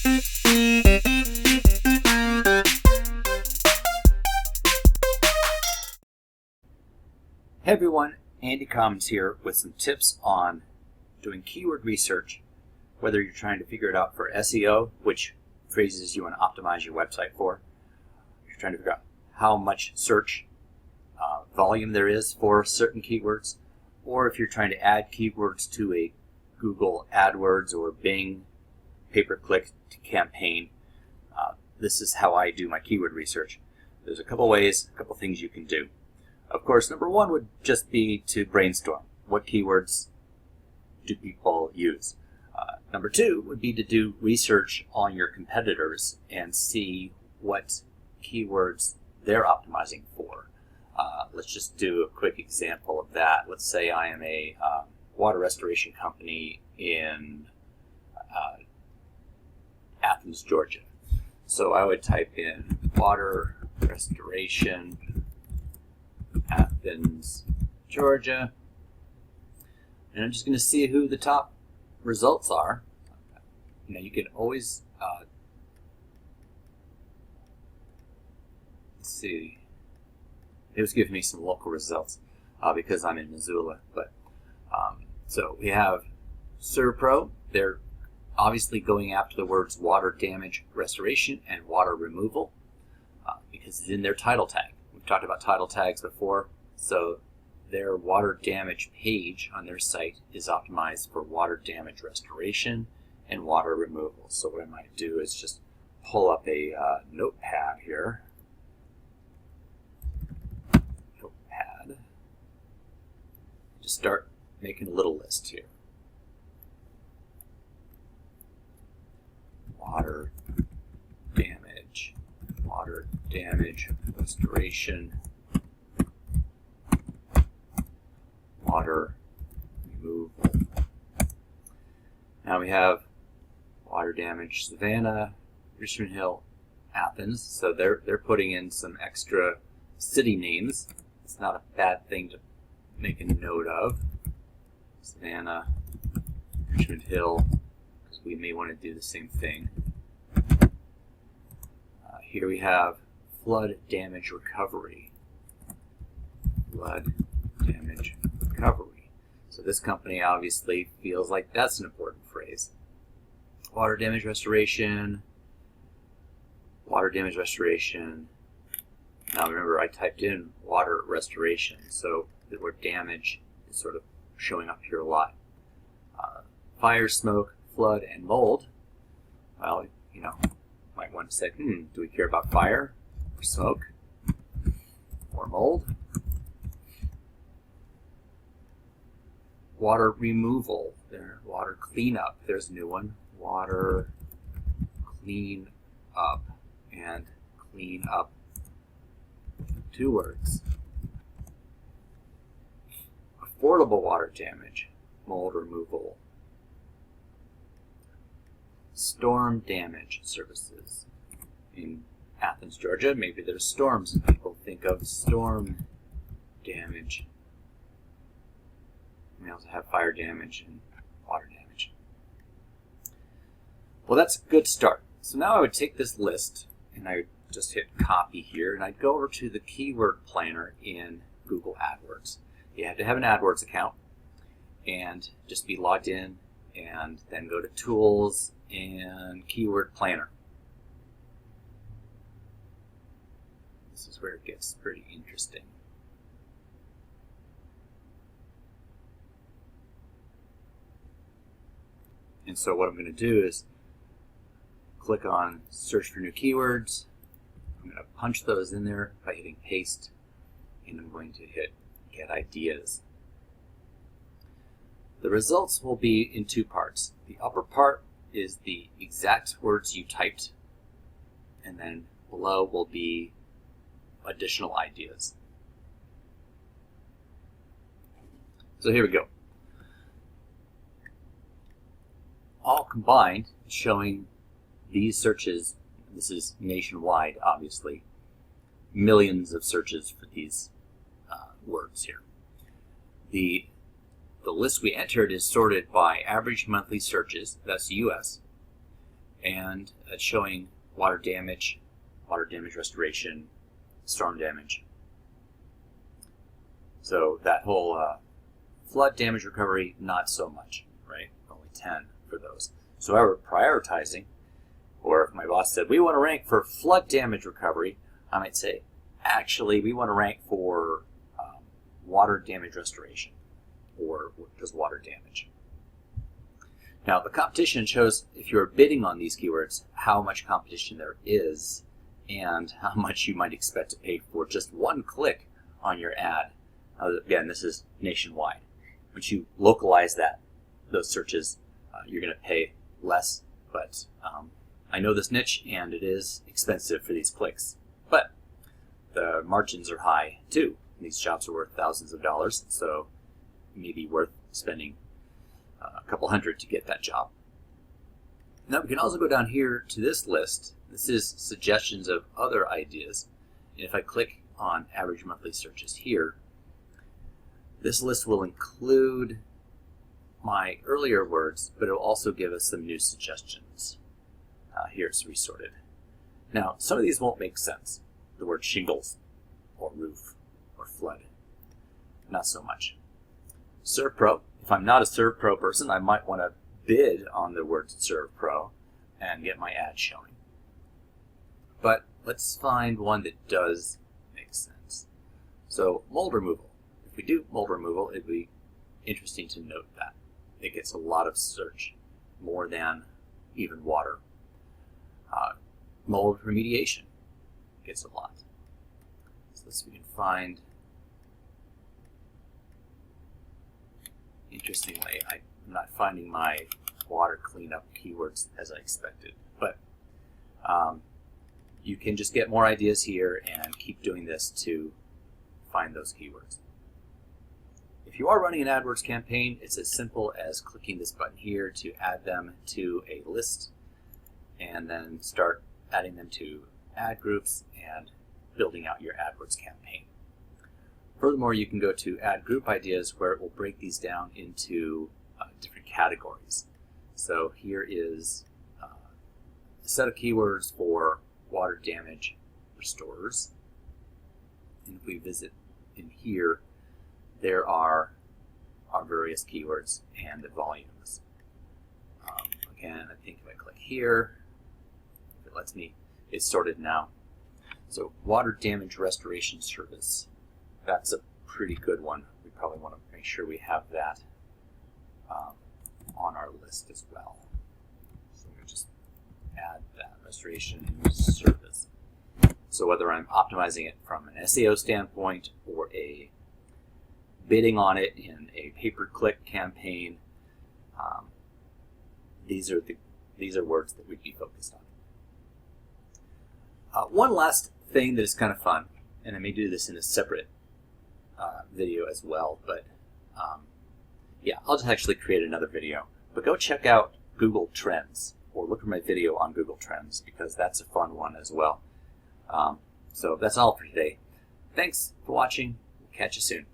Hey everyone, Andy Commons here with some tips on doing keyword research, whether you're trying to figure it out for SEO, which phrases you want to optimize your website for. You're trying to figure out how much search volume there is for certain keywords, or if you're trying to add keywords to a Google Adwords or Bing pay-per-click campaign. This is how I do my keyword research. There's a couple ways, a couple things you can do. Of course, number one would just be to brainstorm. What keywords do people use? Number two would be to do research on your competitors and see what keywords they're optimizing for. Let's just do a quick example of that. Let's say I am a water restoration company in Athens, Georgia. So I would type in water restoration Athens, Georgia, and I'm just going to see who the top results are. You can always let's see. It was giving me some local results because I'm in Missoula. But so we have Servpro. They're obviously going after the words water damage restoration and water removal because it's in their title tag. We've talked about title tags before, so their water damage page on their site is optimized for water damage restoration and water removal. So what I might do is just pull up a notepad here. Just start making a little list here. Water damage restoration, water removal. Now we have water damage Savannah, Richmond Hill, Athens. So they're putting in some extra city names. It's not a bad thing to make a note of. Savannah, Richmond Hill, because we may want to do the same thing. Here we have flood damage recovery. Flood damage recovery. So this company obviously feels like that's an important phrase. Water damage restoration. Water damage restoration. Now remember, I typed in water restoration, so the word damage is sort of showing up here a lot. Fire, smoke, flood, and mold. Well, might want to say, do we care about fire or smoke or mold? Water removal, water cleanup, there's a new one. Water clean up, and clean up, 2 words. Affordable water damage, mold removal. Storm damage services. In Athens, Georgia, maybe there's storms and people think of storm damage. We also have fire damage and water damage. Well, that's a good start. So now I would take this list and I would just hit copy here, and I'd go over to the keyword planner in Google AdWords. You have to have an AdWords account and just be logged in, and then go to Tools and Keyword Planner. This is where it gets pretty interesting. And so what I'm going to do is click on Search for New Keywords. I'm going to punch those in there by hitting Paste, and I'm going to hit Get Ideas. The results will be in 2 parts. The upper part is the exact words you typed, and then below will be additional ideas. So here we go. All combined, showing these searches. This is nationwide, obviously. Millions of searches for these words here. The list we entered is sorted by average monthly searches, that's US, and it's showing water damage restoration, storm damage. So that whole flood damage recovery, not so much, right? Only 10 for those. So I were prioritizing, or if my boss said, we want to rank for flood damage recovery, I might say, actually, we want to rank for water damage restoration, or just water damage. Now, the competition shows, if you're bidding on these keywords, how much competition there is and how much you might expect to pay for just one click on your ad. Again, this is nationwide. Once you localize those searches, you're going to pay less, but I know this niche, and it is expensive for these clicks. But the margins are high, too. These jobs are worth thousands of dollars, so it may be worth spending a couple hundred to get that job. Now, we can also go down here to this list. This is suggestions of other ideas. And if I click on average monthly searches here, this list will include my earlier words, but it will also give us some new suggestions. Here it's resorted. Now, some of these won't make sense. The word shingles, or roof, or flood. Not so much. ServPro. If I'm not a ServPro person, I might want to bid on the word ServPro and get my ad showing. But let's find one that does make sense. So, mold removal. If we do mold removal, it'd be interesting to note that. It gets a lot of search, more than even water. Mold remediation gets a lot. So let's see if we can find. Interestingly, I'm not finding my water cleanup keywords as I expected, but you can just get more ideas here and keep doing this to find those keywords. If you are running an AdWords campaign, it's as simple as clicking this button here to add them to a list, and then start adding them to ad groups and building out your AdWords campaign. Furthermore, you can go to Add Group Ideas, where it will break these down into different categories. So here is a set of keywords for water damage restorers. And if we visit in here, there are our various keywords and the volumes. Again, I think if I click here, if it lets me, it's sorted now. So water damage restoration service. That's a pretty good one. We probably want to make sure we have that on our list as well. So I'm going to just add that restoration service. So whether I'm optimizing it from an SEO standpoint or a bidding on it in a pay-per-click campaign, these are words that we'd be focused on. One last thing that is kind of fun, and I may do this in a separate video as well, but yeah, I'll just actually create another video. But go check out Google Trends, or look at my video on Google Trends, because that's a fun one as well. So that's all for today. Thanks for watching. We'll catch you soon.